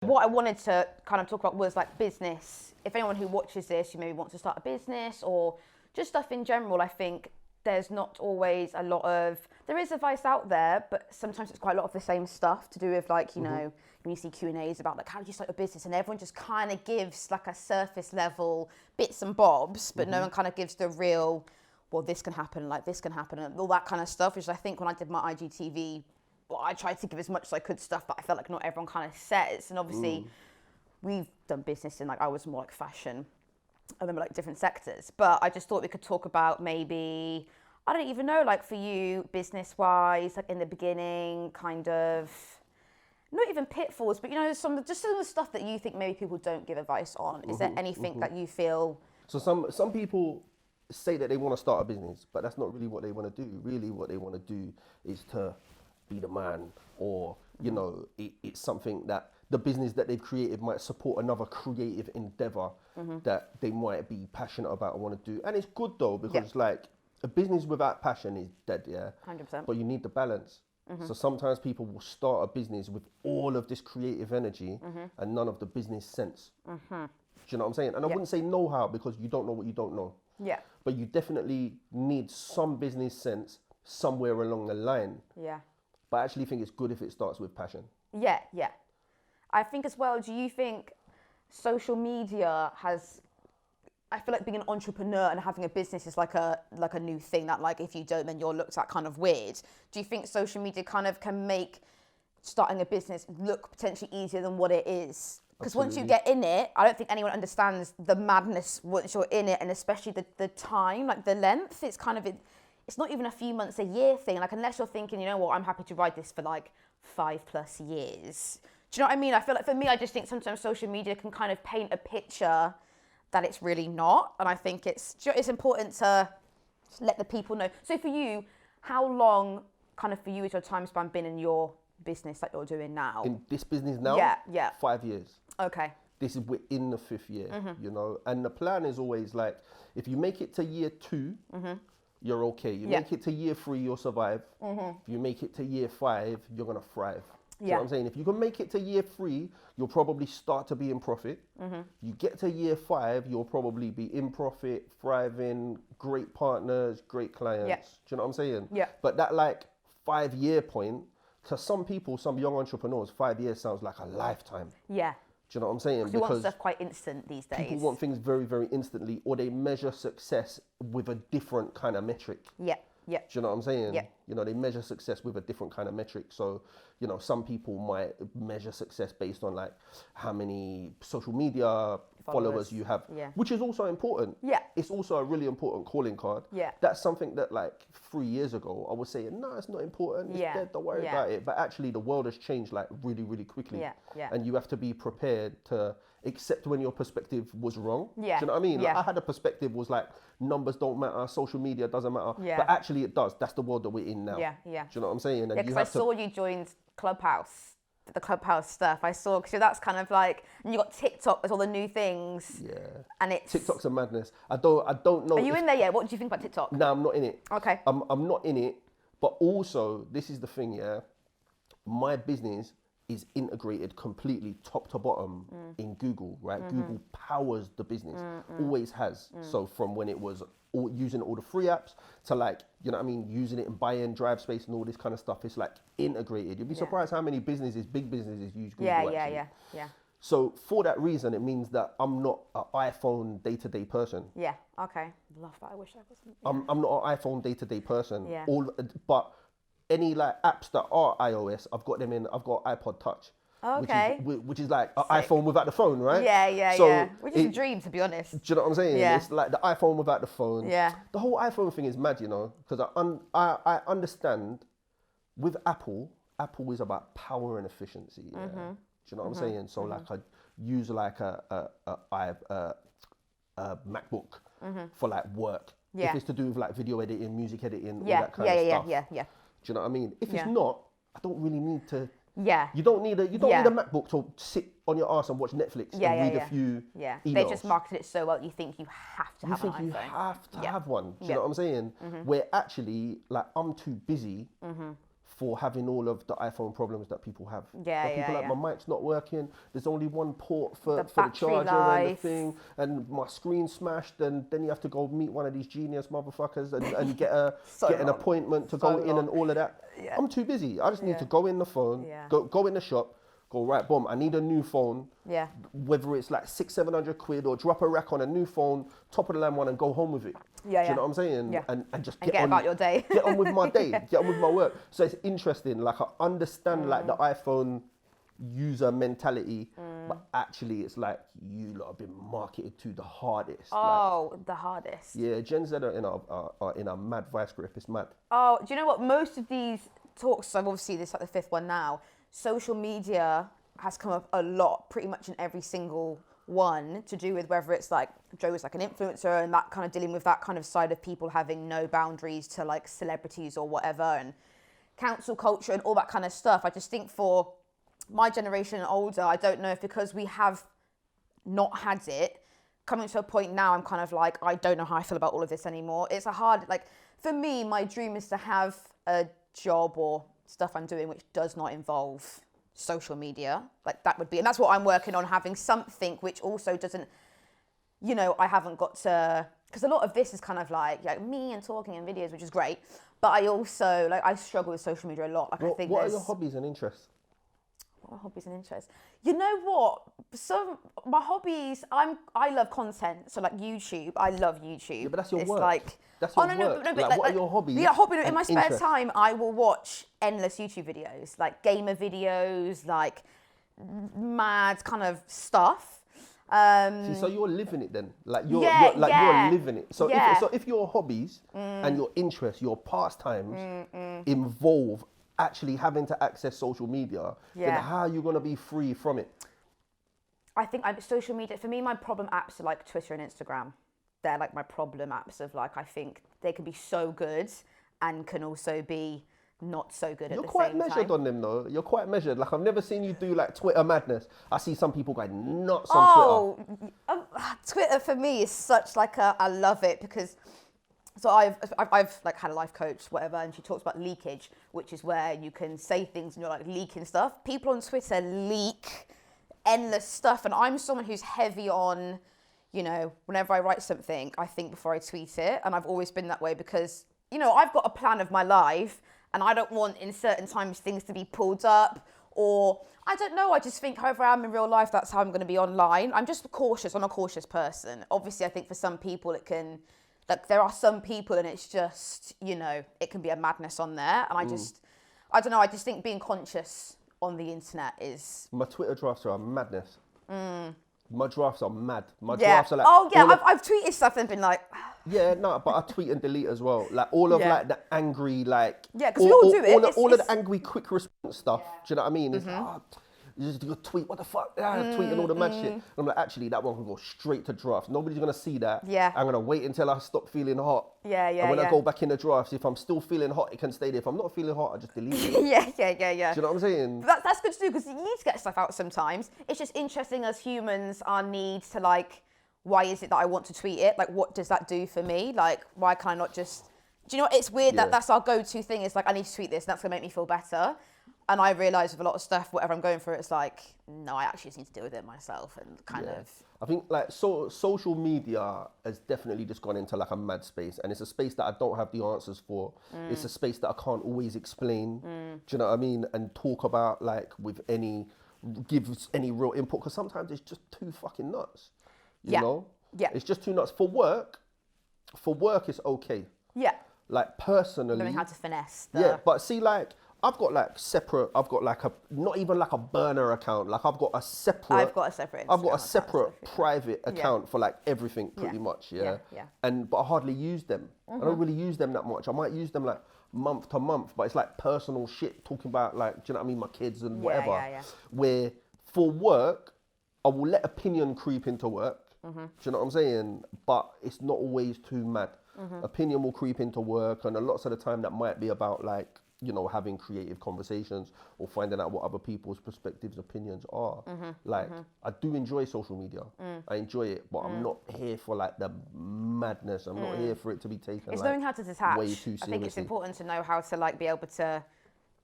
What I wanted to kind of talk about was like business. If anyone who watches this, you maybe want to start a business or just stuff in general, I think there's not always a lot of, there is advice out there, but sometimes it's quite a lot of the same stuff to do with like, you know, when you see Q&As about like, how do you start your business? And everyone just kind of gives like a surface level bits and bobs, but no one kind of gives the real, well, this can happen, like this can happen, and all that kind of stuff, which I think when I did my IGTV, well, I tried to give as much as I could stuff, but I felt like not everyone kind of says. And obviously we've done business in like, I was more like fashion, I remember like different sectors, but I just thought we could talk about maybe, I don't even know, like for you, business-wise, like in the beginning, kind of, not even pitfalls, but you know, some of the stuff that you think maybe people don't give advice on. Is there anything that you feel? So some people say that they want to start a business, but that's not really what they want to do. Really what they want to do is to be the man, or, you know, it's something that the business that they've created might support another creative endeavor that they might be passionate about and want to do. And it's good though, because like a business without passion is dead, 100%. But you need the balance. So sometimes people will start a business with all of this creative energy and none of the business sense. Do you know what I'm saying? And I wouldn't say know-how, because you don't know what you don't know. Yeah. But you definitely need some business sense somewhere along the line. Yeah. But I actually think it's good if it starts with passion. Yeah, yeah. I think as well, do you think social media has, I feel like being an entrepreneur and having a business is like a new thing that like if you don't, then you're looked at kind of weird. Do you think social media kind of can make starting a business look potentially easier than what it is? Because once you get in it, I don't think anyone understands the madness once you're in it, and especially the time, like the length. It's kind of, it's not even a few months, a year thing. Like unless you're thinking, you know what, I'm happy to ride this for like 5+ years. Do you know what I mean? I feel like for me, I just think sometimes social media can kind of paint a picture that it's really not. And I think it's important to let the people know. So for you, how long kind of for you has your time span been in your business that you're doing now? In this business now? Yeah. 5 years. Okay. We're in the 5th year, you know? And the plan is always like, if you make it to year 2, you're okay. You make it to year 3, you'll survive. If you make it to year 5, you're gonna thrive. Do you know what I'm saying? If you can make it to year 3, you'll probably start to be in profit. You get to year 5, you'll probably be in profit, thriving, great partners, great clients. Do you know what I'm saying? Yeah. But that like 5-year point, to some people, some young entrepreneurs, 5 years sounds like a lifetime. Yeah. Do you know what I'm saying? Because you want stuff quite instant these days. People want things very, very instantly, or they measure success with a different kind of metric. Yeah. Yeah. Do you know what I'm saying? Yeah. You know, they measure success with a different kind of metric. So, you know, some people might measure success based on like how many social media followers you have, which is also important. Yeah. It's also a really important calling card. Yeah. That's something that like 3 years ago, I was saying, no, it's not important. It's dead, don't worry about it. But actually the world has changed like really, really quickly. Yeah. Yeah. And you have to be prepared to accept when your perspective was wrong. Yeah. Do you know what I mean? Yeah. Like, I had a perspective was like, numbers don't matter, social media doesn't matter. Yeah. But actually it does. That's the world that we're in now. Yeah, yeah. Do you know what I'm saying? And Yeah, because I saw you joined Clubhouse, the Clubhouse stuff. I saw, because that's kind of like, and you got TikTok, there's all the new things. Yeah. And it's... TikTok's a madness. I don't know. Are you in there yet? What do you think about TikTok? No, I'm not in it. Okay. I'm not in it. But also, this is the thing, yeah. My business is integrated completely top to bottom in Google, right? Google powers the business, always has. So from when it was using all the free apps to like, you know what I mean, using it in buy-in, drive space and all this kind of stuff, it's like integrated. You'd be surprised how many businesses, big businesses use Google actually. Yeah. So for that reason, it means that I'm not an iPhone day-to-day person. Yeah, okay. Love that, I wish I wasn't. I'm not an iPhone day-to-day person. Yeah. But any like apps that are iOS, I've got iPod Touch. Okay. Which is like an iPhone without the phone, right? Yeah. Which is a dream, to be honest. Do you know what I'm saying? Yeah. It's like the iPhone without the phone. Yeah. The whole iPhone thing is mad, you know, because I understand with Apple is about power and efficiency. Yeah? Do you know what I'm saying? So like I use like a MacBook for like work. Yeah. If it's to do with like video editing, music editing, all that kind of stuff. Yeah. Do you know what I mean? If it's not, I don't really need to. Yeah. You don't need a MacBook to sit on your arse and watch Netflix and read a few emails. They just marketed it so well, you think you have to have an iPhone. You have to have one. Do you know what I'm saying? Where actually, like, I'm too busy for having all of the iPhone problems that people have. Yeah, Like people yeah, like, yeah. my mic's not working. There's only one port for the battery charger and the life. thing, and my screen's smashed. And then you have to go meet one of these genius motherfuckers and get an appointment to go in and all of that. Yeah. I'm too busy. I just need to go in the phone, Yeah. go in the shop, go right, boom. I need a new phone. Yeah. Whether it's like 600-700 quid or drop a rack on a new phone, top of the line one, and go home with it. Yeah, Do you know what I'm saying? Yeah. And just And get get on about your day. Get on with my day. Get on with my work. So it's interesting. Like I understand like the iPhone user mentality, but actually it's like you lot have been marketed to the hardest. Oh, the hardest. Yeah, Gen Z are in a mad vice grip. It's mad. Oh, do you know what? Most of these talks, so obviously this is like the fifth one now, social media has come up a lot, pretty much in every single one, to do with whether it's like Joe is like an influencer and that kind of dealing with that kind of side of people having no boundaries to like celebrities or whatever, and cancel culture and all that kind of stuff. I just think for my generation and older, I don't know if because we have not had it, coming to a point now, I'm kind of like, I don't know how I feel about all of this anymore. It's a hard, like, for me, my dream is to have a job or stuff I'm doing which does not involve social media. Like that would be, and that's what I'm working on, having something which also doesn't, you know, I haven't got to, because a lot of this is kind of like me and talking and videos, which is great. But I also, like, I struggle with social media a lot. Like, I think what are your hobbies and interests? What are my hobbies and interests? You know what? My hobbies, I love content. So like YouTube, I love YouTube. Yeah, but that's your work. Like, that's your work. No, like, what are your hobbies? Yeah, in my spare interests? time, I will watch endless YouTube videos, like gamer videos, like mad kind of stuff. See, so you're living it then, like you're living it. So if your hobbies and your interests, your pastimes involve actually having to access social media, then how are you going to be free from it? I think social media, for me, my problem apps are like Twitter and Instagram. They're like my problem apps of like, I think they can be so good and can also be not so good at the same time. You're quite measured on them though. You're quite measured. Like I've never seen you do like Twitter madness. I see some people going nuts on Twitter. Twitter for me is such like I love it because so I've like had a life coach, whatever, and she talks about leakage, which is where you can say things and you're like leaking stuff. People on Twitter leak endless stuff, and I'm someone who's heavy on, you know, whenever I write something, I think before I tweet it, and I've always been that way because, you know, I've got a plan of my life, and I don't want in certain times things to be pulled up, or I don't know, I just think however I am in real life, that's how I'm going to be online. I'm just cautious. I'm a cautious person. Obviously, I think for some people it can, like there are some people and it's just, you know, it can be a madness on there. And I don't know, I just think being conscious on the internet is... My Twitter drafts are a madness. My drafts are mad. My Yeah. drafts are like... Oh, yeah, I've tweeted stuff and been like... Yeah, no, but I tweet and delete as well. Like all of like the angry, like... Yeah, because we all do it. All of the angry quick response stuff. Do you know what I mean? It's like, you just do a tweet, what the fuck? Tweeting all the mad shit. And I'm like, actually, that one can go straight to drafts. Nobody's going to see that. Yeah. I'm going to wait until I stop feeling hot. Yeah. And when I go back in the drafts, if I'm still feeling hot, it can stay there. If I'm not feeling hot, I just delete it. Yeah. Do you know what I'm saying? That's good to do because you need to get stuff out sometimes. It's just interesting as humans, our need to like, why is it that I want to tweet it? Like, what does that do for me? Like, why can I not just... Do you know what? It's weird that that's our go-to thing. It's like, I need to tweet this and that's going to make me feel better. And I realise with a lot of stuff, whatever I'm going through, it's like, no, I actually just need to deal with it myself and kind of... I think like social media has definitely just gone into like a mad space, and it's a space that I don't have the answers for. It's a space that I can't always explain. Do you know what I mean? And talk about like with give any real input, because sometimes it's just too fucking nuts. You know? Yeah. It's just too nuts. For work, it's okay. Yeah. Like personally... Knowing how to finesse Yeah, but see like... I've got like not even like a burner account. Like I've got a separate private account for like everything pretty much. Yeah. But I hardly use them. I don't really use them that much. I might use them like month to month, but it's like personal shit talking about like, do you know what I mean? My kids and whatever. Where for work, I will let opinion creep into work. Do you know what I'm saying? But it's not always too mad. Opinion will creep into work, and a lot of the time that might be about like, you know, having creative conversations or finding out what other people's perspectives, opinions are. I do enjoy social media. I enjoy it, but I'm not here for like the madness. I'm not here for it to be taken. It's like, knowing how to detach. way too seriously. I think it's important to know how to like be able to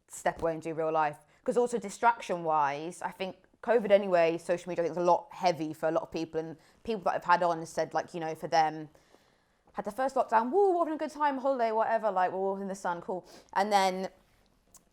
step away and do real life. Because also distraction wise, I think COVID anyway, social media I think is a lot heavy for a lot of people, and people that I've had on said like, you know, for them, had the first lockdown, woo, we're having a good time, holiday, whatever, like we're all in the sun, cool. And then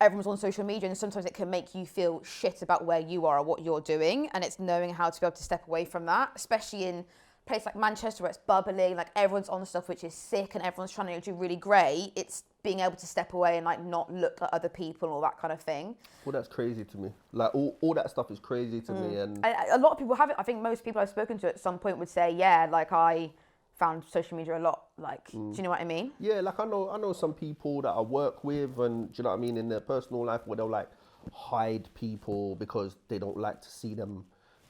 everyone's on social media, and sometimes it can make you feel shit about where you are or what you're doing, and it's knowing how to be able to step away from that, especially in a place like Manchester where it's bubbling, like everyone's on stuff which is sick and everyone's trying to do really great. It's being able to step away and like not look at other people or that kind of thing. Well, that's crazy to me. Like all that stuff is crazy to me. And a lot of people have it. I think most people I've spoken to at some point would say, yeah, like I found social media a lot, like, do you know what I mean? Yeah, like I know some people that I work with, and do you know what I mean, in their personal life where they'll like hide people because they don't like to see them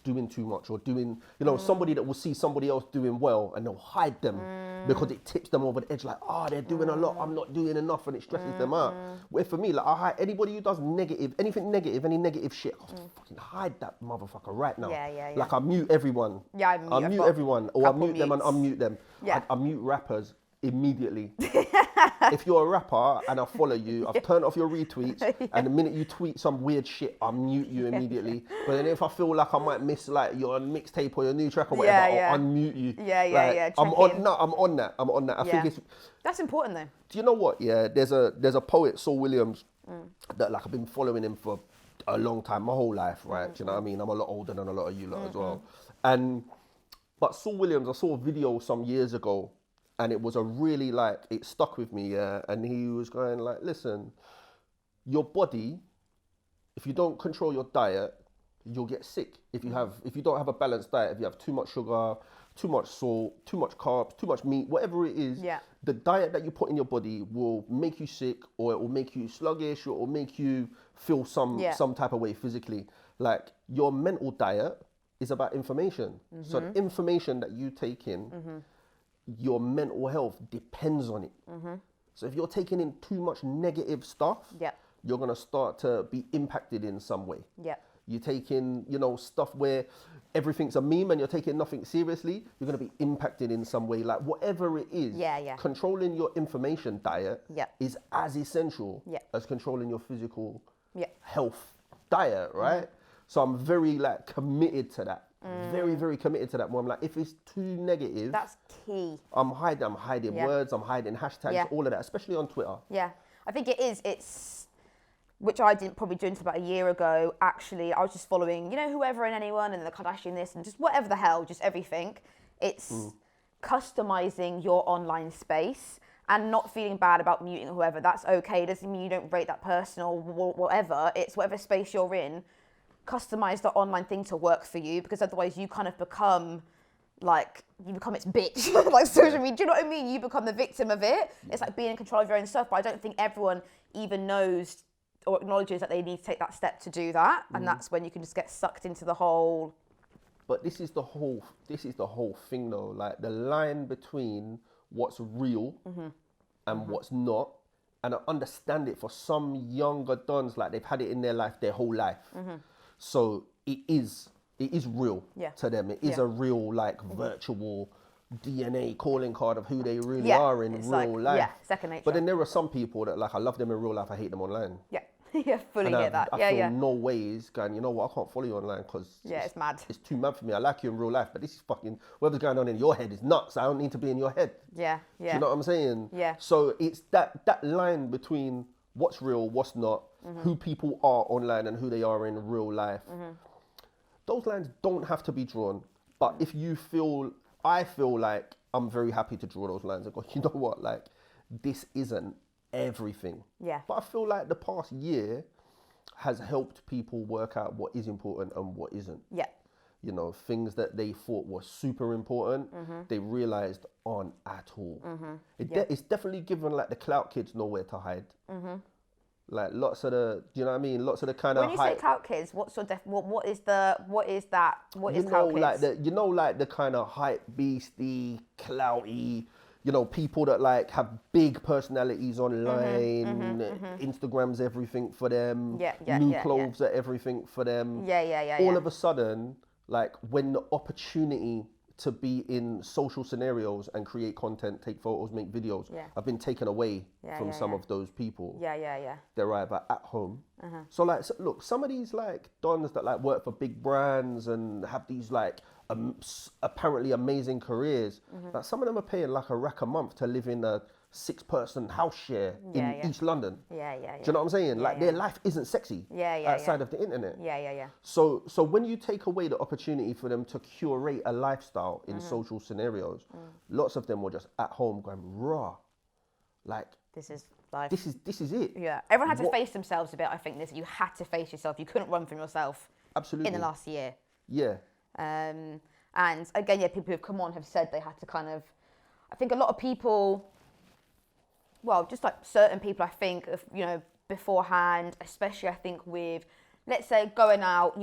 doing too much or doing, you know, somebody that will see somebody else doing well and they'll hide them because it tips them over the edge, like, they're doing a lot, I'm not doing enough, and it stresses them out. Where for me, like, I hide anybody who does anything negative, any negative shit, I'll fucking hide that motherfucker right now. Yeah. Like, I mute everyone. Yeah, I mute everyone, or I mute them and unmute them. Yeah. I mute rappers immediately. If you're a rapper and I follow you, I've turned off your retweets, and the minute you tweet some weird shit, I'll mute you immediately. But then if I feel like I might miss like your mixtape or your new track or whatever, I'll unmute you. Yeah. I'm on that. I think it's... That's important though. Do you know what? Yeah, there's a poet, Saul Williams, that like I've been following him for a long time, my whole life, right? Do you know what I mean? I'm a lot older than a lot of you lot as well. But Saul Williams, I saw a video some years ago, and it was a really like, it stuck with me, yeah. And he was going like, listen, your body, if you don't control your diet, you'll get sick. If you don't have a balanced diet, if you have too much sugar, too much salt, too much carbs, too much meat, whatever it is, the diet that you put in your body will make you sick, or it will make you sluggish, or it will make you feel some type of way physically. Like, your mental diet is about information. So the information that you take in, your mental health depends on it. So if you're taking in too much negative stuff, you're going to start to be impacted in some way. You take in, you know, stuff where everything's a meme and you're taking nothing seriously, you're going to be impacted in some way. Like, whatever it is, controlling your information diet is as essential as controlling your physical health diet, right? So I'm very like committed to that. Very, very committed to that. Where I'm like, if it's too negative, that's key. I'm hiding words, I'm hiding hashtags, all of that, especially on Twitter. Yeah, I think it is. It's, which I didn't probably do until about a year ago. Actually, I was just following, you know, whoever and anyone, and the Kardashian this, and just whatever the hell, just everything. It's customizing your online space and not feeling bad about muting whoever. That's okay. It doesn't mean you don't rate that person or whatever. It's whatever space you're in. Customize the online thing to work for you, because otherwise you kind of become its bitch. Like social media, do you know what I mean? You become the victim of it. It's like being in control of your own stuff, but I don't think everyone even knows or acknowledges that they need to take that step to do that, and that's when you can just get sucked into the whole. But this is the whole thing though, like the line between what's real and what's not. And I understand it for some younger dons, like they've had it in their life their whole life. So it is real to them. It is a real, like, virtual DNA calling card of who they really are in real life. Yeah, second nature. But then there are some people that, like, I love them in real life, I hate them online. Yeah, fully get that. I feel no ways going, you know what, I can't follow you online because it's mad. It's too mad for me. I like you in real life, but this is fucking, whatever's going on in your head is nuts. I don't need to be in your head. Yeah. Do you know what I'm saying? Yeah. So it's that line between what's real, what's not, who people are online and who they are in real life. Those lines don't have to be drawn. But if you I feel like I'm very happy to draw those lines and go, you know what, like, this isn't everything. Yeah. But I feel like the past year has helped people work out what is important and what isn't. Yeah. You know, things that they thought were super important, they realized aren't at all. It's definitely given like the clout kids nowhere to hide. Like lots of the, do you know what I mean? Lots of the kind of. When you say clout kids, what's your what is that? What is clout kids? Like the kind of hype beastie, clouty, you know, people that like have big personalities online, Instagram's everything for them, new clothes are everything for them. Yeah. All of a sudden, like when the opportunity to be in social scenarios and create content, take photos, make videos. Yeah. I've been taken away from some yeah. of those people. Yeah. They're either at home. So like, look, some of these like dons that like work for big brands and have these like apparently amazing careers. Like some of them are paying like a rack a month to live in a 6-person house share in East London. Yeah. Do you know what I'm saying? Like their life isn't sexy outside of the internet. Yeah. So when you take away the opportunity for them to curate a lifestyle in social scenarios, lots of them were just at home going raw, like this is life. This is it. Yeah, everyone had to face themselves a bit. I think you had to face yourself. You couldn't run from yourself. Absolutely. In the last year. Yeah. And again, people who've come on have said they had to kind of. I think a lot of people. Well, just like certain people, I think, beforehand, especially I think with, let's say, going out,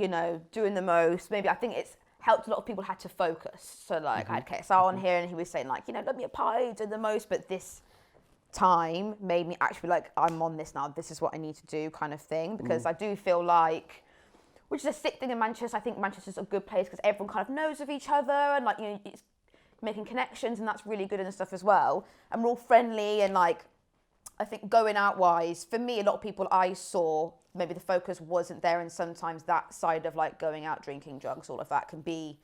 doing the most, maybe I think it's helped a lot of people had to focus. So like I had KSR on here and he was saying like, let me apply, do the most, but this time made me actually like, I'm on this now, this is what I need to do kind of thing, because I do feel like, which is a sick thing in Manchester, I think Manchester's a good place because everyone kind of knows of each other and like, it's making connections and that's really good and stuff as well. And we're all friendly and like, I think going out wise, for me, a lot of people I saw, maybe the focus wasn't there. And sometimes that side of like going out, drinking, drugs, all of that can be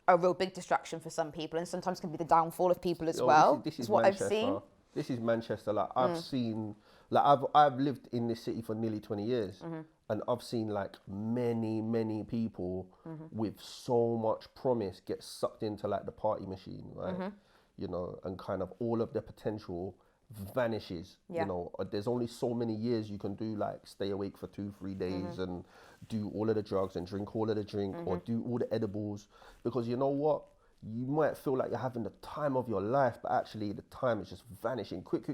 a real big distraction for some people and sometimes can be the downfall of people as well. This is what Manchester. I've seen. This is Manchester. Like I've seen, like I've lived in this city for nearly 20 years and I've seen like many people with so much promise get sucked into like the party machine, right? And kind of all of their potential vanishes. There's only so many years you can do like stay awake for 2-3 days and do all of the drugs and drink all of the drink or do all the edibles, because you know what, you might feel like you're having the time of your life, but actually the time is just vanishing quick.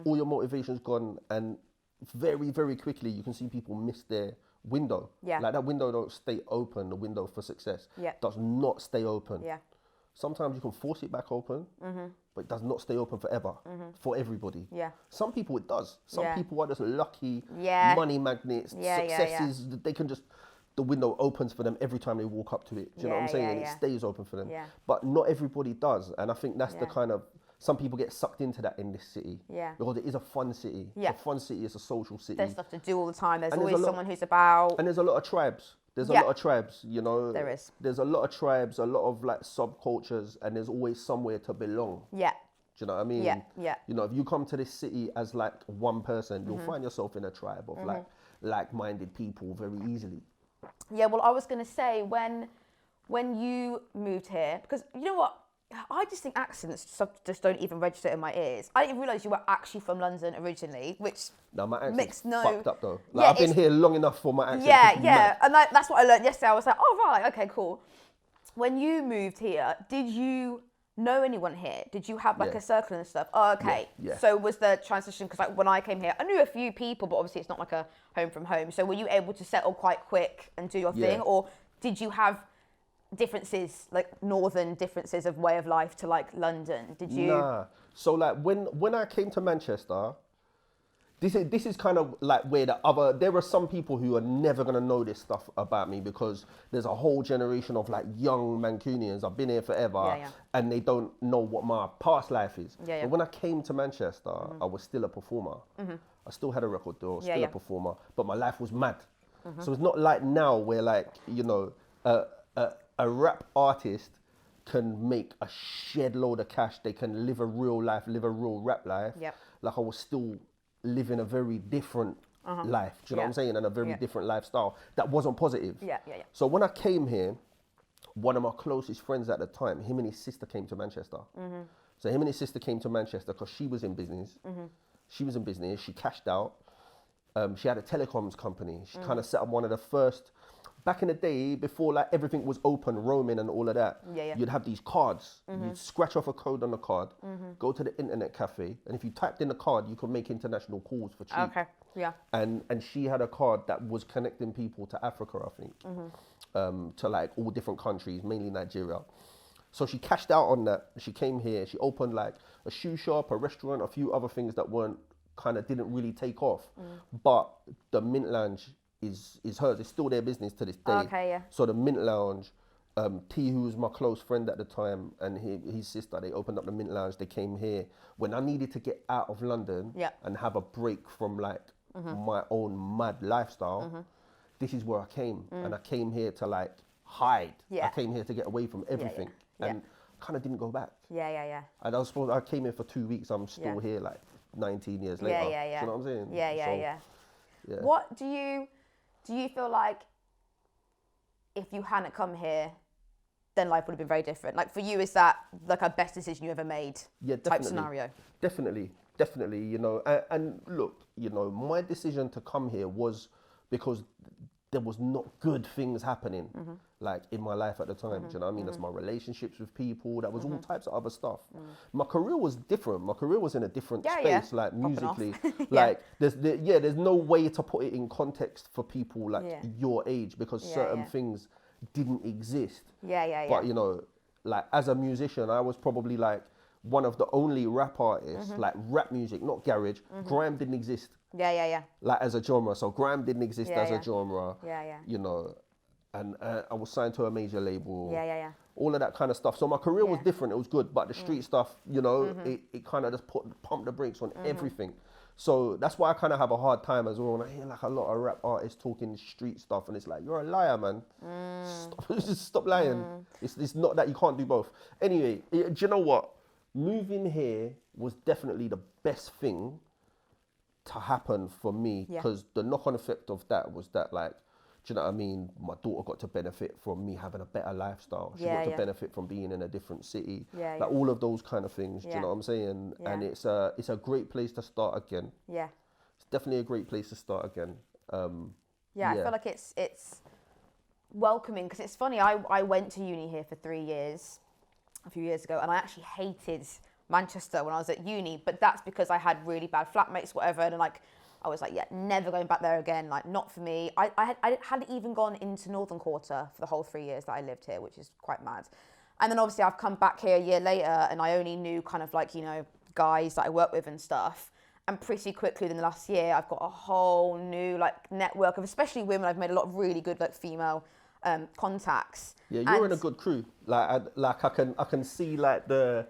All your motivation's gone, and very quickly you can see people miss their window. Like that window don't stay open. The window for success does not stay open. Sometimes you can force it back open, but it does not stay open forever for everybody. Some people it does. Some people are just lucky money magnets, successes. They can just, the window opens for them every time they walk up to it. Do you know what I'm saying? And it stays open for them. But not everybody does. And I think that's the kind of, some people get sucked into that in this city. Because it is a fun city. It's a fun city, it's a social city. There's stuff to do all the time. There's always someone who's about. And there's a lot of tribes. There's a lot of tribes, There is. There's a lot of tribes, a lot of like subcultures, and there's always somewhere to belong. Do you know what I mean? If you come to this city as like one person, you'll find yourself in a tribe of like-minded people very easily. Yeah, well, I was going to say when you moved here, because you know what? I just think accents just don't even register in my ears. I didn't realise you were actually from London originally, which my accent's makes no... fucked up though. Like, I've been here long enough for my accent to be mad. And that's what I learned yesterday. I was like, oh, right, okay, cool. When you moved here, did you know anyone here? Did you have like a circle and stuff? Oh, okay. So was the transition, because like when I came here, I knew a few people, but obviously it's not like a home from home. So were you able to settle quite quick and do your thing? Or did you have differences, like northern differences of way of life to like London? Did you? Nah. So like when I came to Manchester, this is kind of like where there are some people who are never gonna know this stuff about me, because there's a whole generation of like young Mancunians. I've been here forever, and they don't know what my past life is. But when I came to Manchester, I was still a performer. I still had a record deal, still a performer, but my life was mad. So it's not like now where like, a rap artist can make a shed load of cash. They can live a real life, live a real rap life. Like I was still living a very different life. Do you know what I'm saying? And a very different lifestyle that wasn't positive. So when I came here, one of my closest friends at the time, him and his sister came to Manchester. So him and his sister came to Manchester because she was in business. She was in business. She cashed out. She had a telecoms company. She kind of set up one of the first. Back in the day, before like everything was open, roaming and all of that, you'd have these cards. You'd scratch off a code on the card, go to the internet cafe, and if you typed in the card, you could make international calls for cheap. And she had a card that was connecting people to Africa, I think, to like all different countries, mainly Nigeria. So she cashed out on that. She came here. She opened like a shoe shop, a restaurant, a few other things that didn't really take off. But the Mint Lounge is hers. It's still their business to this day. So the Mint Lounge T, who was my close friend at the time, and his sister, they opened up the Mint Lounge. They came here when I needed to get out of London and have a break from like my own mad lifestyle. This is where I came, and I came here to like hide. I came here to get away from everything, and kind of didn't go back. And I came here for 2 weeks. I'm still here like 19 years later. Do you know what I'm saying? Yeah. What do you feel like if you hadn't come here, then life would have been very different? Like for you, is that like a best decision you ever made? Yeah, definitely. Type scenario. Definitely. You know, and look, you know, my decision to come here was because there was not good things happening like in my life at the time. Do you know what I mean? That's my relationships with people. That was all types of other stuff. My career was different. My career was in a different space, like musically. Like there's no way to put it in context for people like your age, because certain things didn't exist. But you know, like as a musician, I was probably like one of the only rap artists, like rap music, not garage. Grime didn't exist. Like as a genre, so grime didn't exist as a genre. You know, and I was signed to a major label. All of that kind of stuff. So my career was different. It was good, but the street stuff, you know, it kind of just pumped the brakes on everything. So that's why I kind of have a hard time as well when I hear like a lot of rap artists talking street stuff, and it's like, you're a liar, man. Stop lying. It's not that you can't do both. Anyway, do you know what? Moving here was definitely the best thing to happen for me, because the knock-on effect of that was that, like, do you know what I mean? My daughter got to benefit from me having a better lifestyle. She got to benefit from being in a different city. Like all of those kind of things. Do you know what I'm saying? And it's a great place to start again. It's definitely a great place to start again. I feel like it's welcoming, because it's funny. I went to uni here for 3 years a few years ago, and I actually hated Manchester when I was at uni, but that's because I had really bad flatmates, whatever, and like I was like, never going back there again, like not for me. I hadn't even gone into Northern Quarter for the whole 3 years that I lived here, which is quite mad. And then obviously I've come back here a year later, and I only knew kind of like, you know, guys that I work with and stuff. And pretty quickly within the last year, I've got a whole new like network of, especially women. I've made a lot of really good like female contacts. Yeah, you're in a good crew. Like I can see like the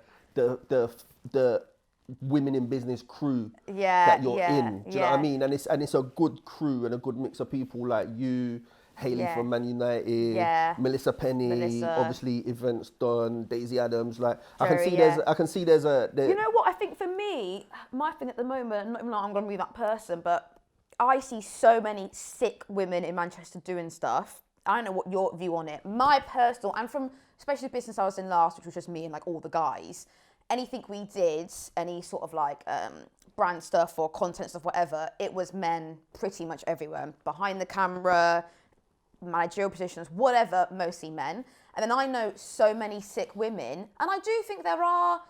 women in business crew that you're in. Do you know what I mean? And it's a good crew and a good mix of people like you, Hayley from Man United, Melissa Penny, obviously Events Done, Daisy Adams. Like Jerry, I can see there's a. You know what? I think for me, my thing at the moment, not even like I'm going to be that person, but I see so many sick women in Manchester doing stuff. I don't know what your view on it. My personal, and from especially the business I was in last, which was just me and like all the guys, anything we did, any sort of like brand stuff or content stuff, whatever, it was men pretty much everywhere. Behind the camera, managerial positions, whatever, mostly men. And then I know so many sick women, and I do think there are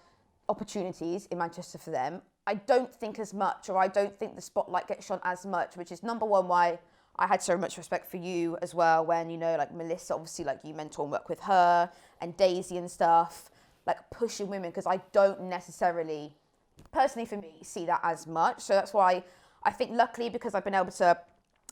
opportunities in Manchester for them. I don't think as much, or I don't think the spotlight gets shone as much, which is number one why I had so much respect for you as well when, you know, like Melissa, obviously, like you mentor and work with her, and Daisy and stuff, like pushing women, because I don't necessarily, personally for me, see that as much. So that's why I think luckily, because I've been able to,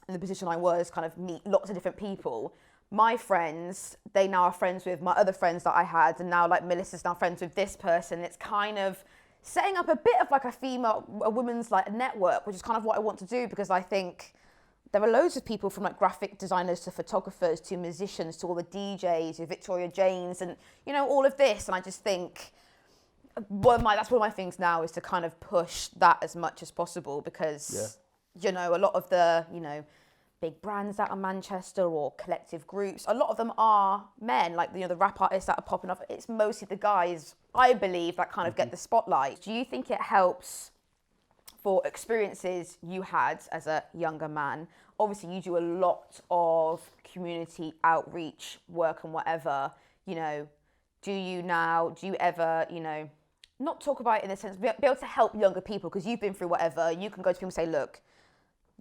in the position I was, kind of meet lots of different people, my friends, they now are friends with my other friends that I had, and now like Melissa's now friends with this person. It's kind of setting up a bit of like a women's like network, which is kind of what I want to do, because I think there are loads of people, from like graphic designers to photographers to musicians to all the DJs, to Victoria Janes, and you know, all of this. And I just think that's one of my things now, is to kind of push that as much as possible, because you know, a lot of the, you know, big brands out of Manchester or collective groups, a lot of them are men, like, you know, the rap artists that are popping up. It's mostly the guys, I believe, that kind of get the spotlight. Do you think it helps for experiences you had as a younger man? Obviously, you do a lot of community outreach work and whatever, you know, do you ever, you know, not talk about it in the sense, be able to help younger people, because you've been through whatever, you can go to people and say, look,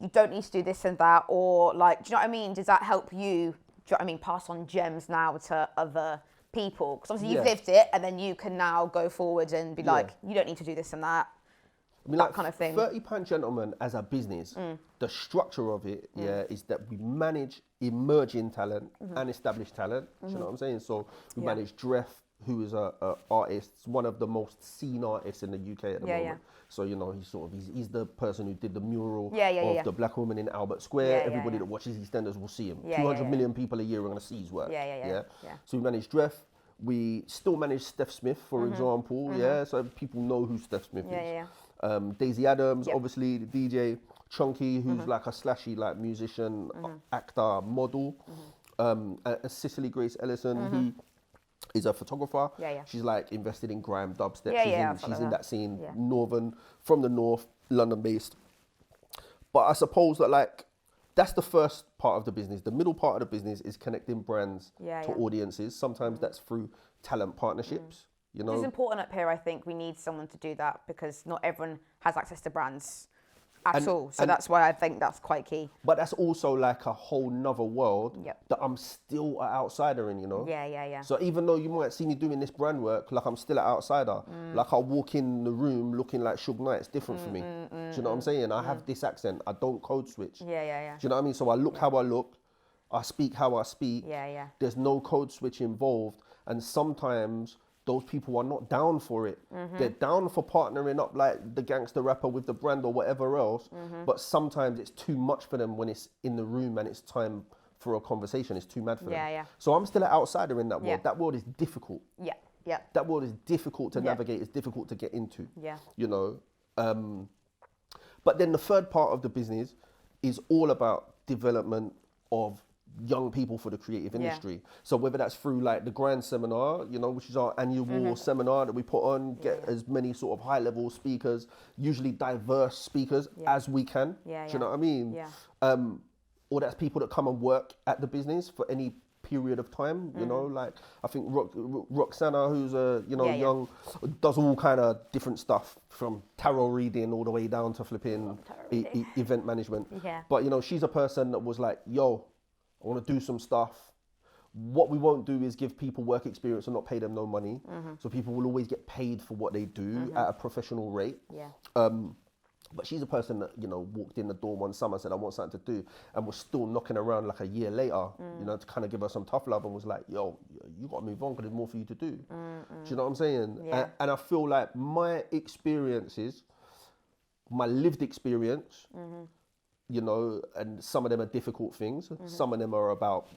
you don't need to do this and that, or like, do you know what I mean? Does that help you, do you know what I mean, pass on gems now to other people? Because obviously you've lived it, and then you can now go forward and be like, you don't need to do this and that. I mean, that like kind of thing. £30 Gentleman as a business, the structure of it, is that we manage emerging talent and established talent. Do you know what I'm saying? So we manage Dref, who is a artist, one of the most seen artists in the UK at the moment. So, you know, he's the person who did the mural of the black woman in Albert Square. Everybody that watches EastEnders will see him. 200 million people a year are going to see his work. So we manage Dref. We still manage Steph Smith, for example. So people know who Steph Smith is. Daisy Adams, obviously the DJ. Chunky, who's like a slashy like musician, actor, model. Cicely Grace Ellison, who is a photographer. She's like invested in grime, dubstep. She's in that scene, from the north, London based. But I suppose that like that's the first part of the business. The middle part of the business is connecting brands to audiences. Sometimes that's through talent partnerships. You know, it's important up here. I think we need someone to do that because not everyone has access to brands at all. So that's why I think that's quite key. But that's also like a whole nother world that I'm still an outsider in, you know? So even though you might see me doing this brand work, like I'm still an outsider. Like I walk in the room looking like Suge Knight, it's different for me. Do you know what I'm saying? I have this accent. I don't code switch. Do you know what I mean? So I look how I look. I speak how I speak. There's no code switch involved. And sometimes those people are not down for it. They're down for partnering up like the gangster rapper with the brand or whatever else. But sometimes it's too much for them when it's in the room and it's time for a conversation. It's too mad for them. So I'm still an outsider in that world. That world is difficult. That world is difficult to navigate. It's difficult to get into. You know. But then the third part of the business is all about development of young people for the creative industry. So whether that's through like the Grand Seminar, you know, which is our annual seminar that we put on, get as many sort of high level speakers, usually diverse speakers as we can. Do you know what I mean? Or that's people that come and work at the business for any period of time, you know, like I think Roxana, who's a, you know, young, does all kind of different stuff from tarot reading all the way down to flipping event management. But, you know, she's a person that was like, yo, I want to do some stuff. What we won't do is give people work experience and not pay them no money. So people will always get paid for what they do at a professional rate. But she's a person that, you know, walked in the door one summer, said, I want something to do, and was still knocking around like a year later, you know, to kind of give her some tough love, and was like, yo, you got to move on because there's more for you to do. Do you know what I'm saying? And I feel like my experiences, my lived experience, you know, and some of them are difficult things. Some of them are about,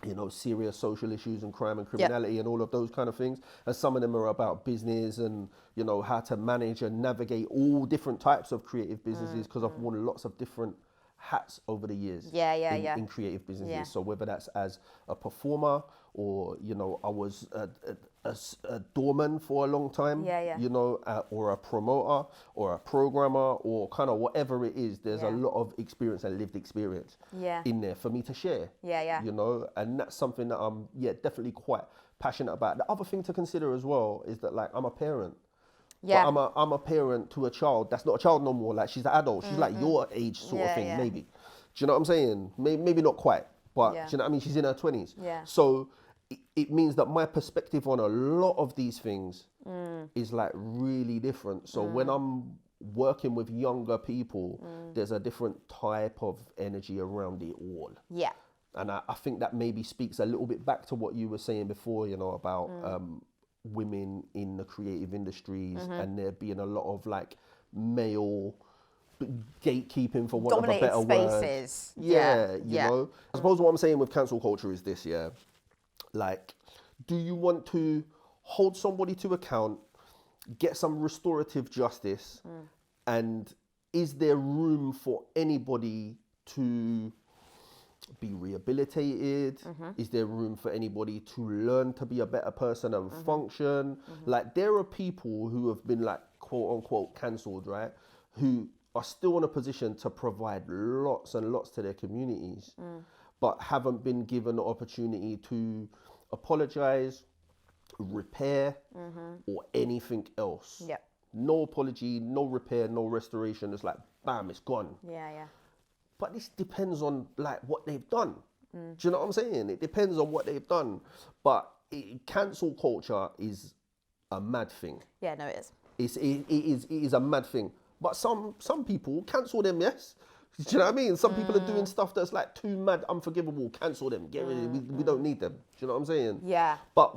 you know, serious social issues and crime and criminality and all of those kind of things. And some of them are about business and, you know, how to manage and navigate all different types of creative businesses, because I've worn lots of different hats over the years in creative businesses. So whether that's as a performer or, you know, I was a doorman for a long time, you know, or a promoter or a programmer or kind of whatever it is, there's a lot of experience and lived experience in there for me to share, you know, and that's something that I'm, definitely quite passionate about. The other thing to consider as well is that, like, I'm a parent. But I'm a parent to a child that's not a child no more. Like, she's an adult. She's like your age sort of thing, maybe. Do you know what I'm saying? Maybe not quite, but do you know what I mean? She's in her 20s. So it means that my perspective on a lot of these things is like really different. So when I'm working with younger people, there's a different type of energy around it all. And I think that maybe speaks a little bit back to what you were saying before, you know, about women in the creative industries and there being a lot of like male gatekeeping, for want of a better spaces. word. You know. I suppose what I'm saying with cancel culture is this, like, do you want to hold somebody to account, get some restorative justice, and is there room for anybody to be rehabilitated? Is there room for anybody to learn to be a better person and function? Like, there are people who have been, like, quote unquote cancelled, right, who are still in a position to provide lots and lots to their communities, but haven't been given the opportunity to apologize, repair, or anything else. No apology, no repair, no restoration. It's like, bam, it's gone. But this depends on, like, what they've done. Do you know what I'm saying? It depends on what they've done. But cancel culture is a mad thing. No, it is. It is a mad thing. But some people cancel them, yes. Do you know what I mean? Some people are doing stuff that's like too mad, unforgivable. Cancel them, get rid of them. We don't need them. Do you know what I'm saying? Yeah. But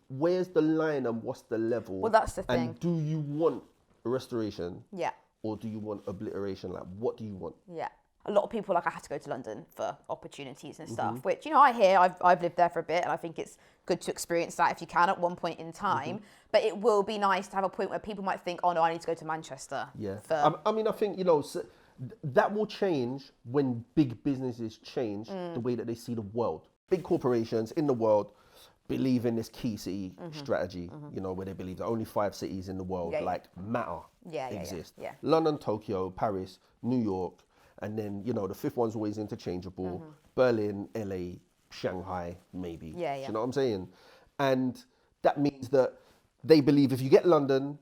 where's the line and what's the level? Well, that's the thing. And do you want restoration? Yeah. Or do you want obliteration? Like, what do you want? Yeah. A lot of people I had to go to London for opportunities and stuff, which, I hear, I've lived there for a bit, and I think it's good to experience that if you can at one point in time. But it will be nice to have a point where people might think, oh no, I need to go to Manchester. Yeah. I mean, I think, that will change when big businesses change the way that they see the world. Big corporations in the world believe in this key city strategy, where they believe that only 5 cities in the world exist. Yeah. London, Tokyo, Paris, New York, and then, the 5th one's always interchangeable. Berlin, LA, Shanghai, maybe. Yeah. Do you know what I'm saying? And that means that they believe if you get London,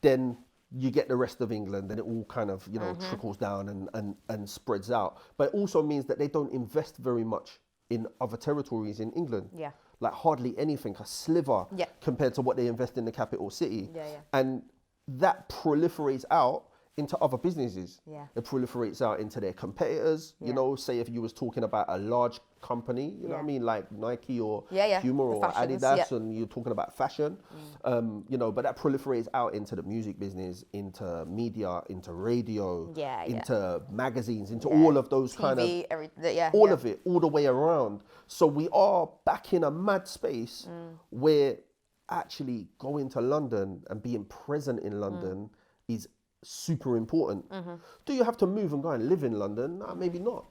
then you get the rest of England, and it all kind of, trickles down and spreads out. But it also means that they don't invest very much in other territories in England. Yeah. Like hardly anything, a sliver compared to what they invest in the capital city. Yeah. And that proliferates out into other businesses. Yeah. It proliferates out into their competitors. Say if you was talking about a large company, you know what I mean, like Nike or Puma or Adidas, and you're talking about fashion, but that proliferates out into the music business, into media, into radio, into magazines, into all of those kind of, all of it, all the way around. So we are back in a mad space where actually going to London and being present in London is super important. Do you have to move and go and live in London? Nah, maybe not.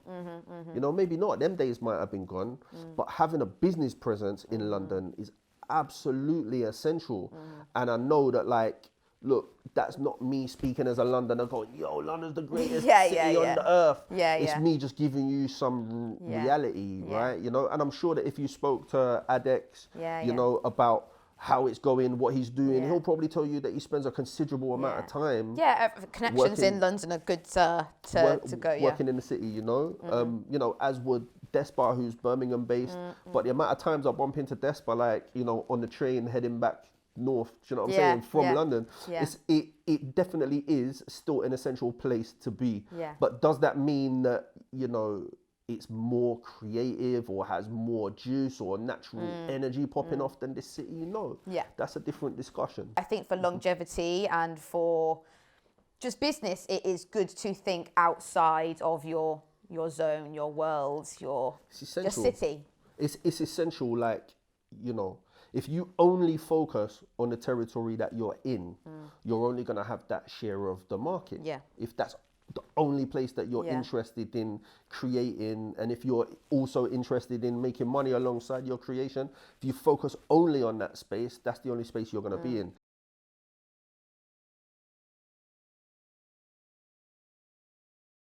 Maybe not. Them days might have been gone. But having a business presence in London is absolutely essential. And I know that, look, that's not me speaking as a Londoner going, yo, London's the greatest city on the earth. It's me just giving you some reality, right? And I'm sure that if you spoke to Adex, about how it's going, what he's doing, he'll probably tell you that he spends a considerable amount of time. Connections in London are good to go. Working in the city, as would Despa, who's Birmingham based. But the amount of times I bump into Despa, on the train heading back north, do you know what I'm saying, from London, it definitely is still an essential place to be. But does that mean that, it's more creative or has more juice or natural energy popping off than this city? No. That's a different discussion. I think for longevity and for just business, it is good to think outside of your zone, your world, your city. It's essential, if you only focus on the territory that you're in, you're only going to have that share of the market. If that's the only place that you're interested in creating, and if you're also interested in making money alongside your creation, if you focus only on that space, that's the only space you're going to be in.